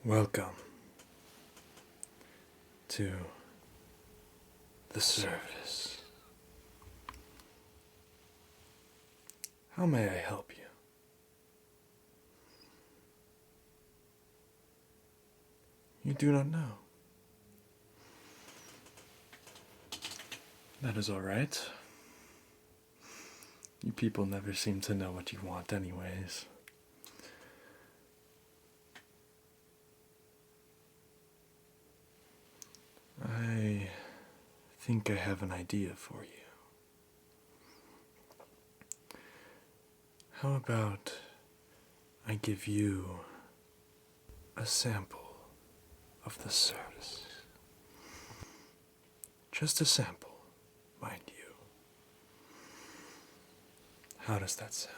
Welcome to the service. How may I help you? You do not know. That is all right. You people never seem to know what you want anyways. I think I have an idea for you. How about I give you a sample of the service? Just a sample, mind you. How does that sound?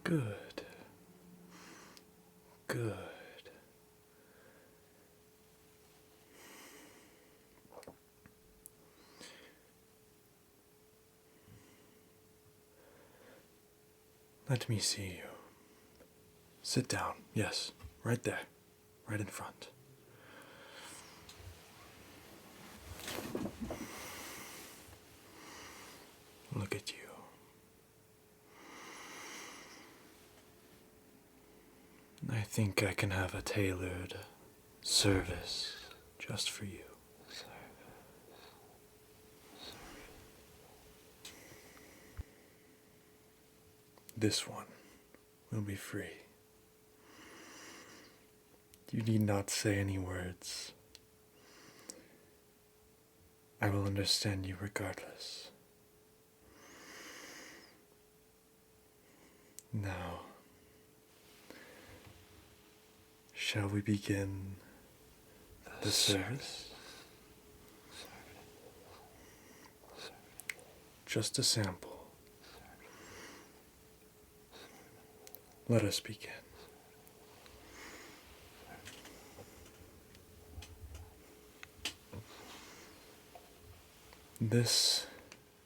Good. Good. Let me see you. Sit down. Yes, right there. Right in front. Look at you. I think I can have a tailored service just for you. This one will be free. You need not say any words. I will understand you regardless. Now, shall we begin the service? Just a sample. Let us begin. This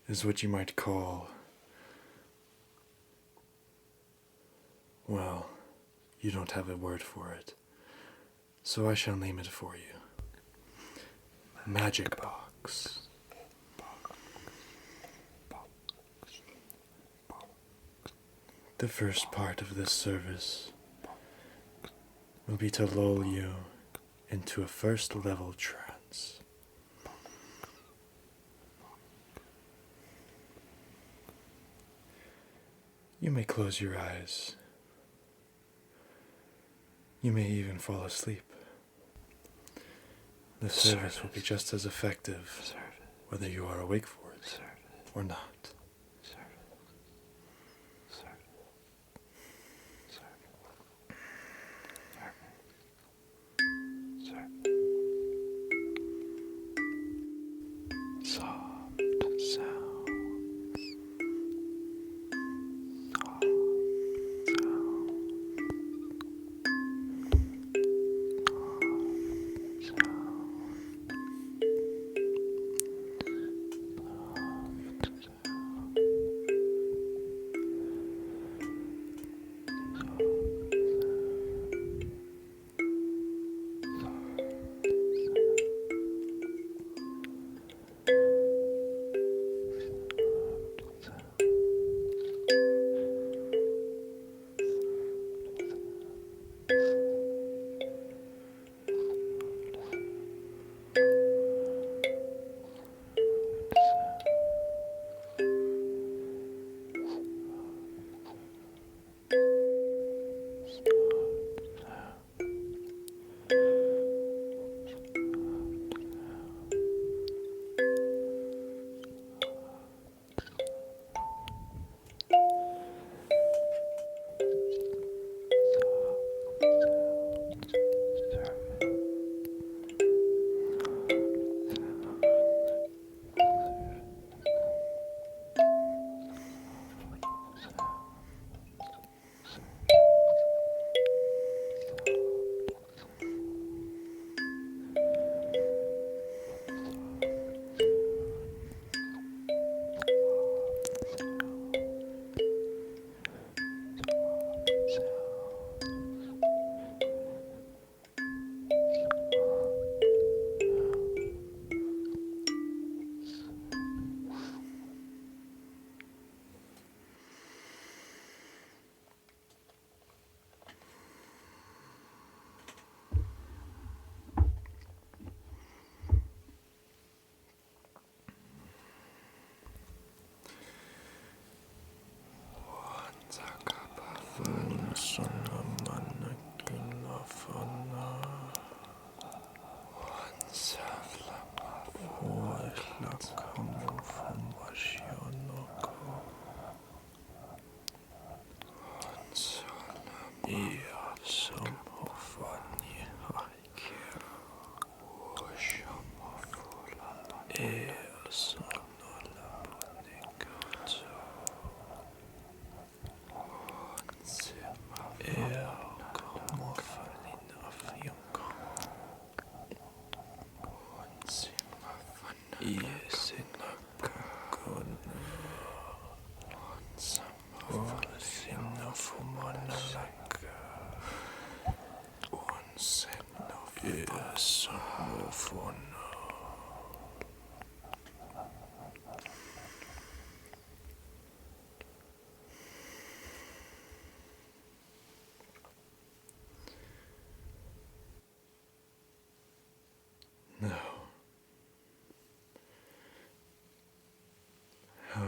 is what you might call, well, you don't have a word for it, so I shall name it for you. Magic box. The first part of this service will be to lull you into a first level trance. You may close your eyes. You may even fall asleep. The service will be just as effective whether you are awake for it or not.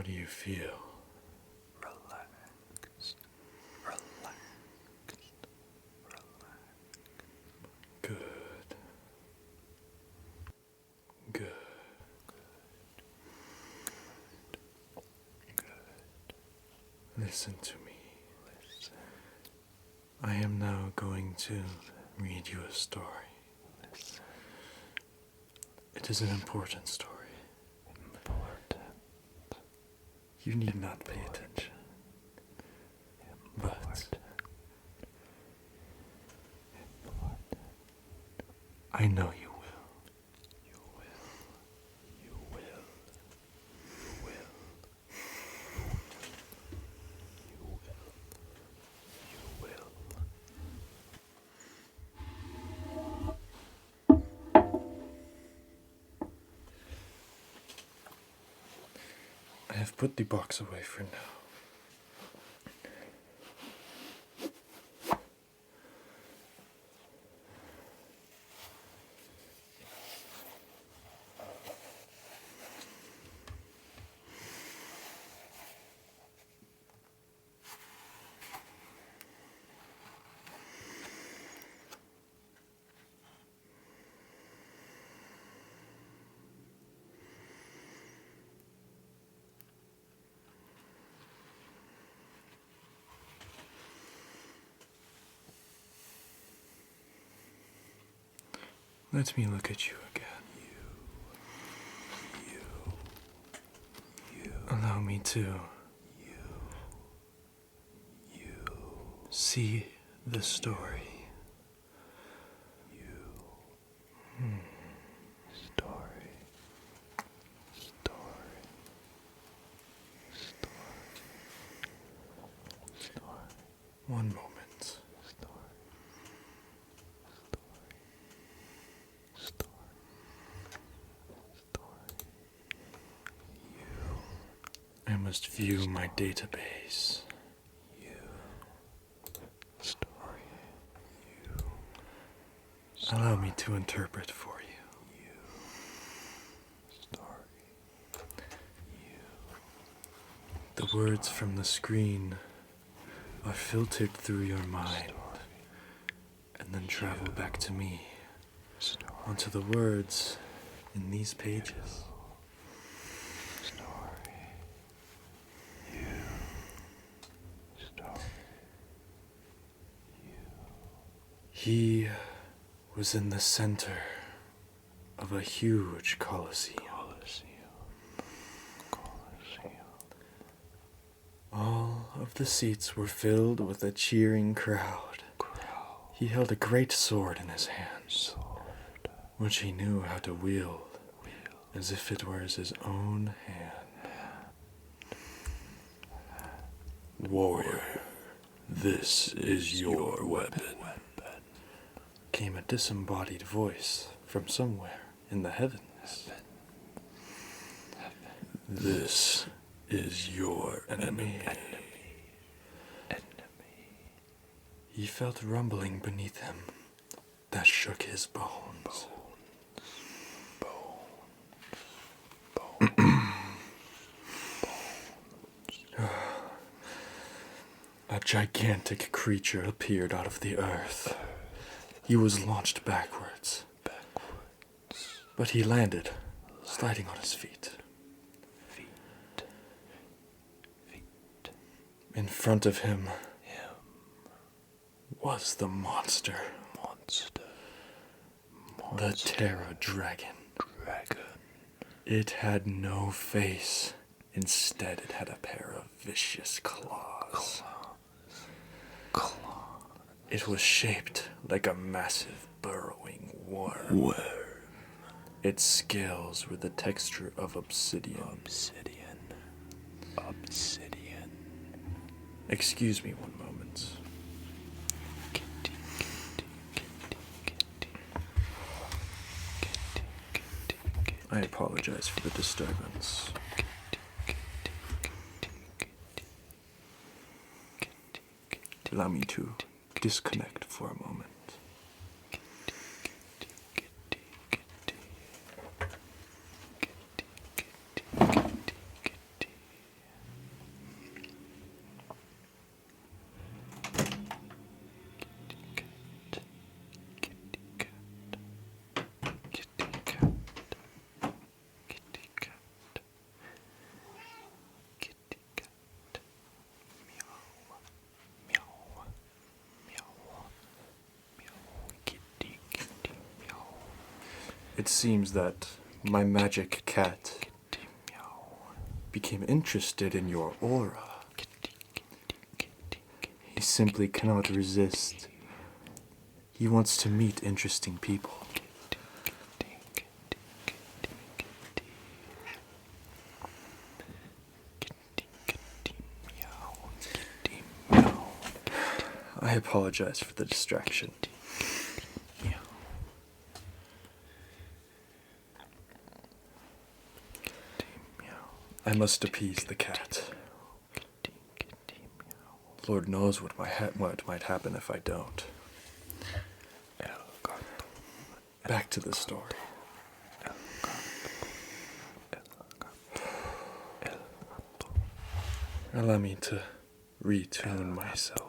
How do you feel? Relaxed. Relaxed. Good. Good. Listen to me. Listen. I am now going to read you a story. Listen. It is an important story. Important. You need not pay attention. But I know you will. You will. You will. You will. You will. You will. I have put the box away for now. Let me look at you again. You. Allow me to see the story. Story. One moment. I must view my database. Allow me to interpret for you. The words from the screen are filtered through your mind and then travel back to me onto the words in these pages. He was in the center of a huge Colosseum. All of the seats were filled with a cheering crowd. He held a great sword in his hands, which he knew how to wield as if it were his own hand. Warrior, this is your weapon, came a disembodied voice from somewhere in the heavens. This is your enemy. He felt rumbling beneath him that shook his bones. A gigantic creature appeared out of the earth. He was launched backwards. But he landed, sliding on his feet. In front of him was the monster. The Terra Dragon. It had no face. Instead, it had a pair of vicious claws. It was shaped like a massive burrowing worm. Its scales were the texture of obsidian. Excuse me one moment. I apologize for the disturbance. Allow me to disconnect for a moment. It seems that my magic cat became interested in your aura. He simply cannot resist. He wants to meet interesting people. I apologize for the distraction. I must appease the cat. Lord knows what might happen if I don't. Back to the story. Allow me to retune myself.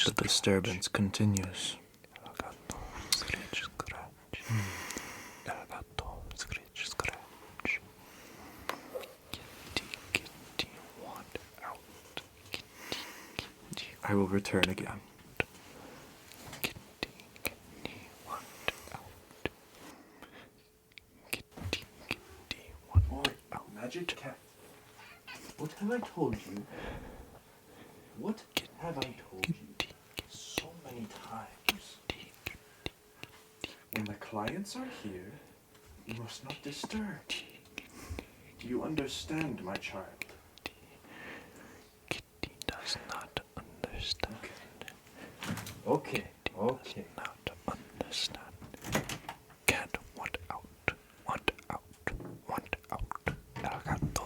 The disturbance continues. I will return again. Magic cat. What have I told you? What have I told you so many times? When the clients are here, you must not disturb. Do you understand, my child? Kitty does not understand. Okay. Does not understand. Cat, want out. Want out. Want out. El gato.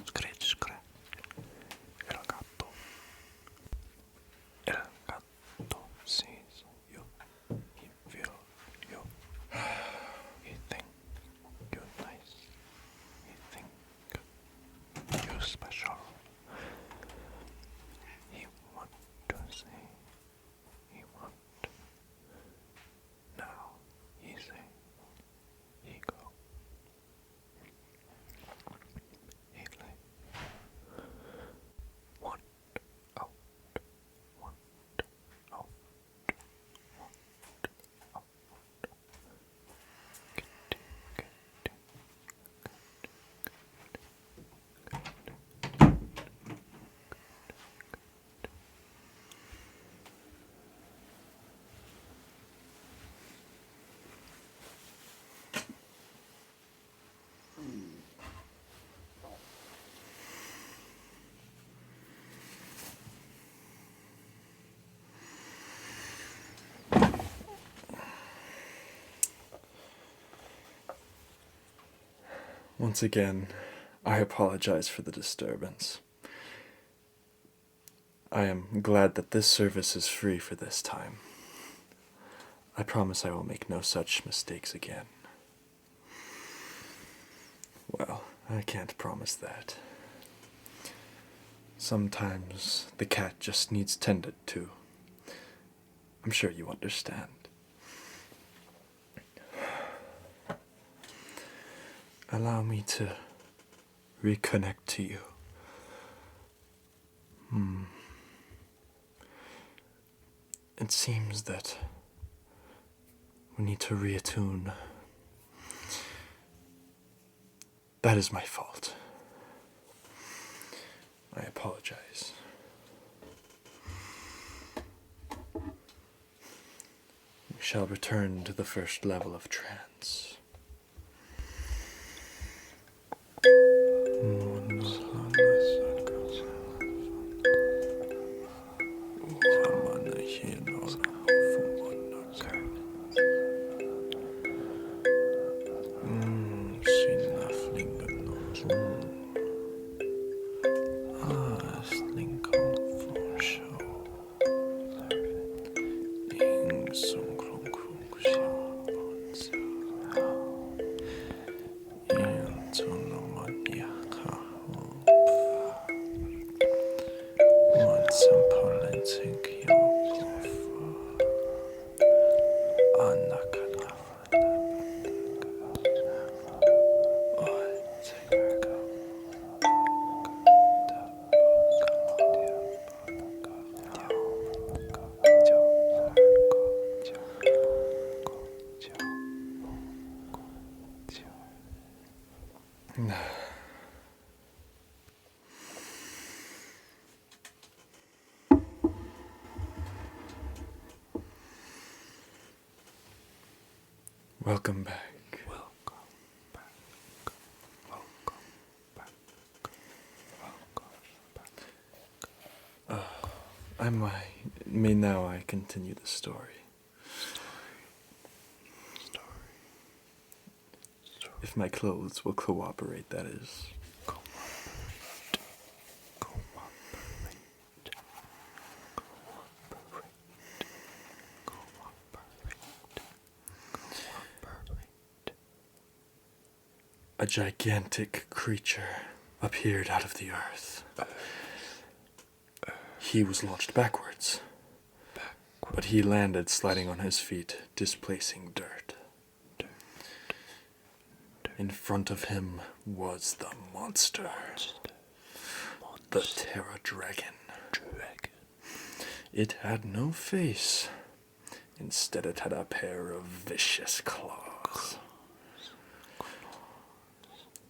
Scratch, scratch. El gato. El gato sees you. He feels you. He thinks you nice. He thinks you special. He want to say. He want. Now he say. He go. He lay. Want out. Want out. Want out. Kitty, kitty. Once again, I apologize for the disturbance. I am glad that this service is free for this time. I promise I will make no such mistakes again. Well, I can't promise that. Sometimes the cat just needs tended to. I'm sure you understand. Allow me to reconnect to you. It seems that we need to reattune. That is my fault. I apologize. We shall return to the first level of trance. Welcome back. Welcome back. Welcome back. Welcome back. May now I continue the story. Story. If my clothes will cooperate, that is. Cooperate. Cooperate. A gigantic creature appeared out of the earth. He was launched backwards, but he landed sliding on his feet, displacing dirt. In front of him was the monster, the Terra Dragon. It had no face. Instead, it had a pair of vicious claws.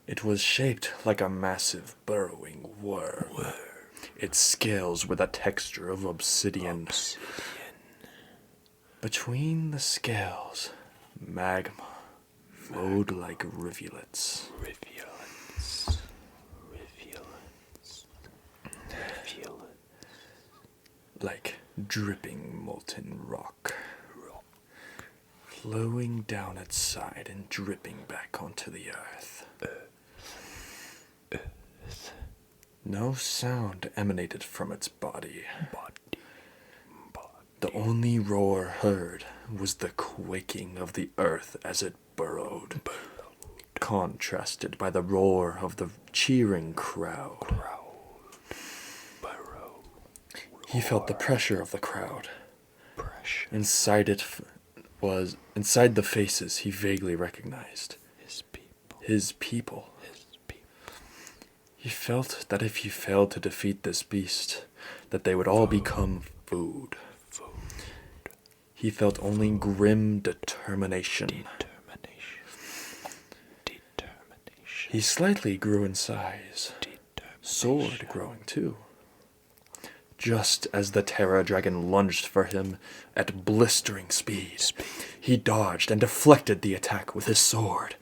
It was shaped like a massive burrowing worm. Its scales were the texture of obsidian. Between the scales, magma flowed like rivulets. Like dripping molten rock. Flowing down its side and dripping back onto the earth. No sound emanated from its body. The only roar heard was the quaking of the earth as it burrowed, contrasted by the roar of the cheering crowd. He felt the pressure of the crowd. Inside the faces he vaguely recognized. His people. He felt that if he failed to defeat this beast, that they would all become food. He felt only grim determination. He slightly grew in size, sword growing too. Just as the Terra Dragon lunged for him at blistering speed, he dodged and deflected the attack with his sword,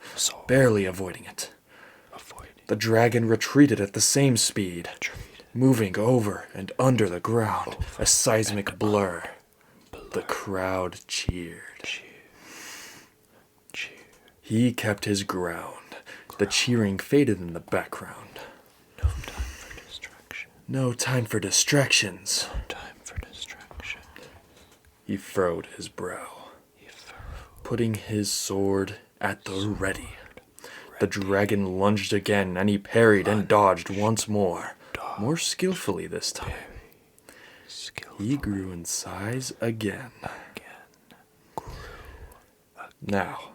barely avoiding it. The dragon retreated at the same speed, moving over and under the ground, a seismic blur. The crowd cheered. He kept his ground. The cheering faded in the background. No time for distractions. He furrowed his brow, putting his sword at the ready. The dragon lunged again, and he parried and dodged once more skillfully this time. He grew in size again. Now,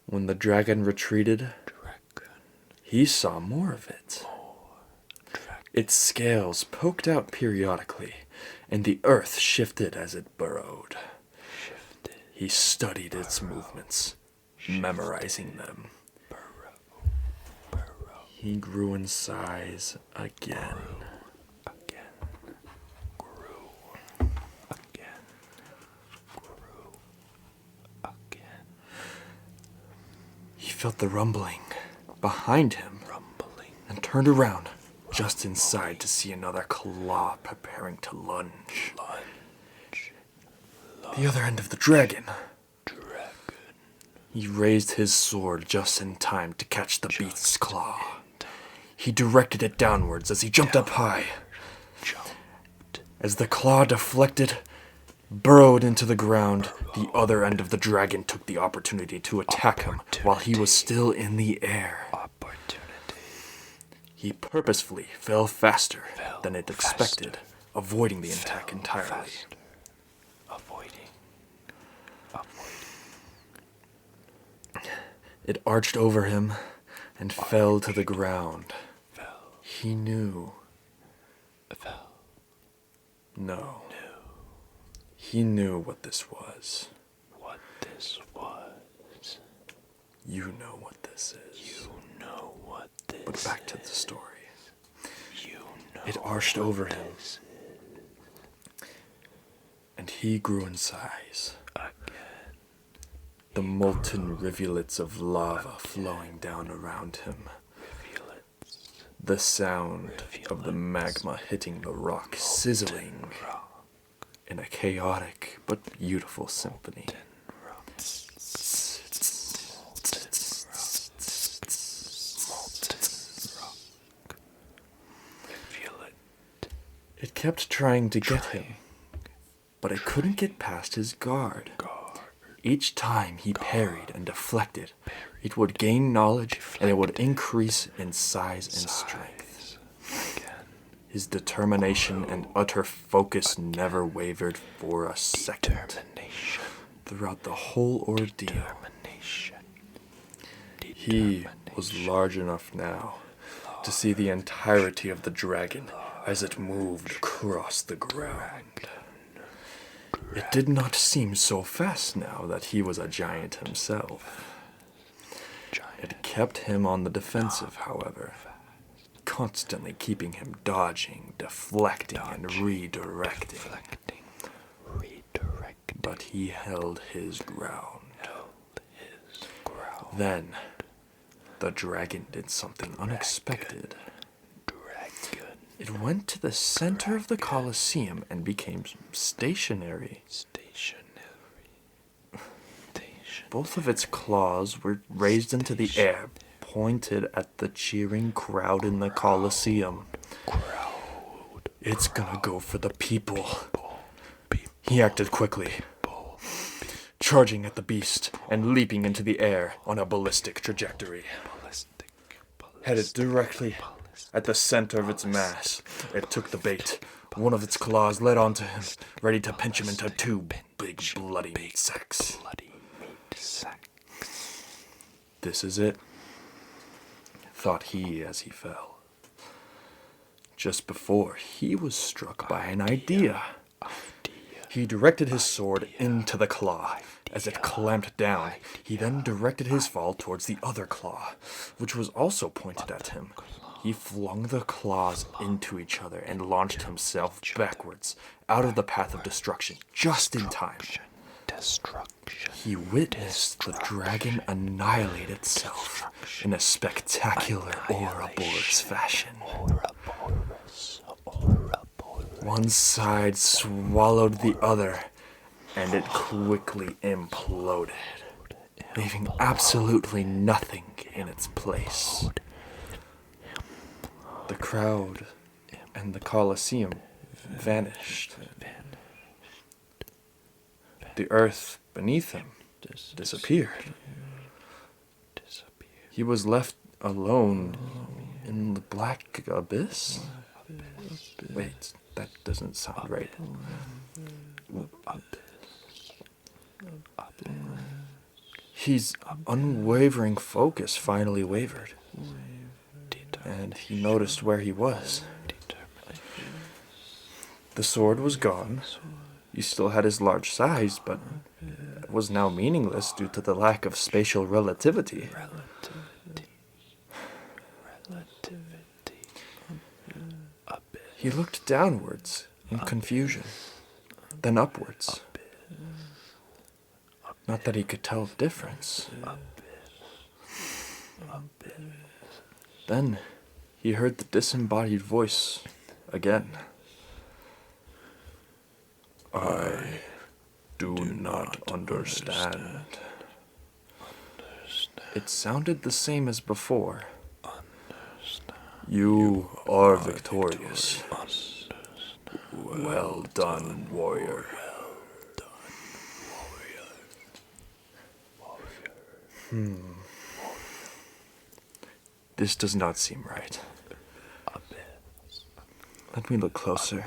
when the dragon retreated, he saw more of it. Its scales poked out periodically, and the earth shifted as it burrowed. He studied its movements, memorizing them. He grew in size again. He felt the rumbling behind him and turned around just inside to see another claw preparing to lunge. The other end of the dragon. He raised his sword just in time to catch the beast's claw. He directed it downwards as he jumped up high. As the claw deflected, burrowed into the ground, the other end of the dragon took the opportunity to attack him while he was still in the air. He purposefully fell faster than it expected, avoiding the attack entirely. It arched over him and fell to the ground. He knew. No. He knew what this was. You know what this is. But back to the story. It arched over him, and he grew in size. the molten rivulets of lava flowing down around him. The sound of the magma hitting the rock sizzling in a chaotic but beautiful symphony. It kept trying to get him, but it couldn't get past his guard. Each time he parried and deflected, it would gain knowledge and it would increase in size and strength. His determination and utter focus never wavered for a second. Throughout the whole ordeal, he was large enough now to see the entirety of the dragon as it moved across the ground. It did not seem so fast now that he was a giant himself. It kept him on the defensive, however, constantly keeping him dodging, deflecting, and redirecting. But he held his ground. Then, the dragon did something unexpected. It went to the center of the Colosseum and became stationary. Both of its claws were raised into the air, pointed at the cheering crowd in the Colosseum. It's gonna go for the people. He acted quickly, charging at the beast and leaping into the air on a ballistic trajectory. Headed directly at the center of its mass, it took the bait. One of its claws led onto him, ready to pinch him into two big bloody meat sacks. This is it, thought he as he fell. Just before, he was struck by an idea. He directed his sword into the claw. As it clamped down, he then directed his fall towards the other claw, which was also pointed at him. He flung the claws into each other and launched himself backwards, out of the path of destruction, just in time. He witnessed the dragon annihilate itself in a spectacular Ouroboros fashion. One side swallowed the other, and it quickly imploded, leaving absolutely nothing in its place. The crowd and the Colosseum vanished. The earth beneath him disappeared. He was left alone in the black abyss? Wait, that doesn't sound right. His unwavering focus finally wavered, and he noticed where he was. The sword was gone. He still had his large size, but it was now meaningless due to the lack of spatial relativity. He looked downwards in confusion, then upwards. Not that he could tell the difference. Then he heard the disembodied voice again. I do not understand. It sounded the same as before. You are victorious. Well done, warrior. This does not seem right. Let me look closer.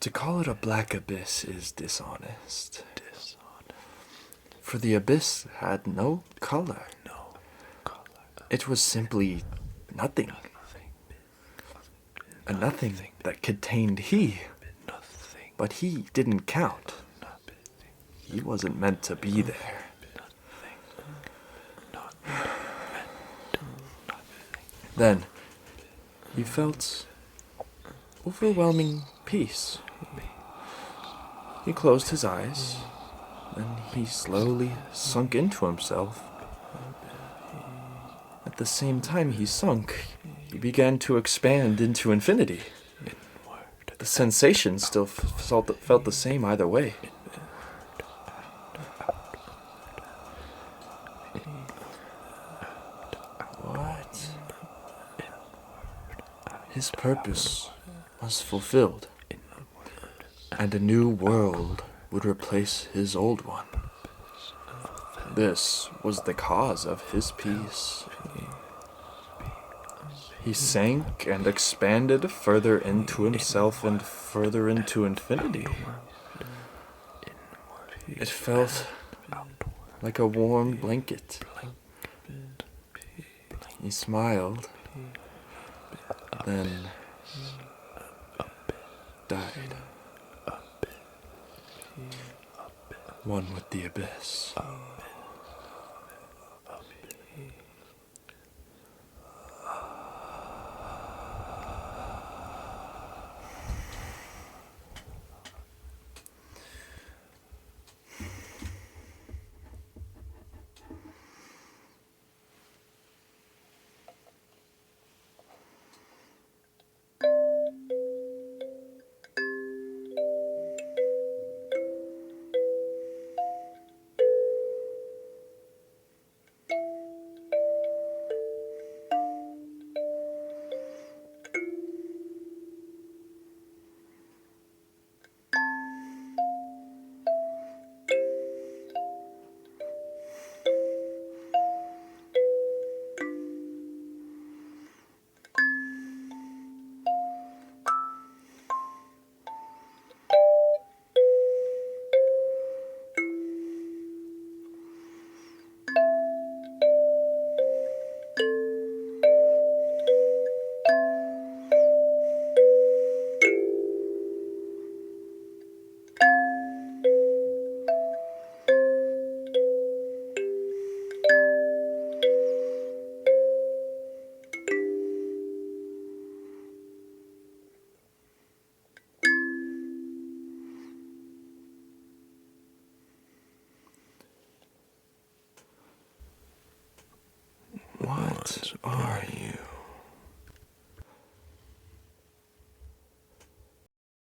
To call it a black abyss is dishonest. For the abyss had no color. It was simply nothing. A nothing that contained he. But he didn't count. He wasn't meant to be there. Then he felt overwhelming peace. He closed his eyes, and he slowly sunk into himself. At the same time he sunk, he began to expand into infinity. The sensation still felt the same either way. What? His purpose was fulfilled, and a new world would replace his old one. This was the cause of his peace. He sank and expanded further into himself and further into infinity. It felt like a warm blanket. He smiled, then died. One with the abyss. What are you?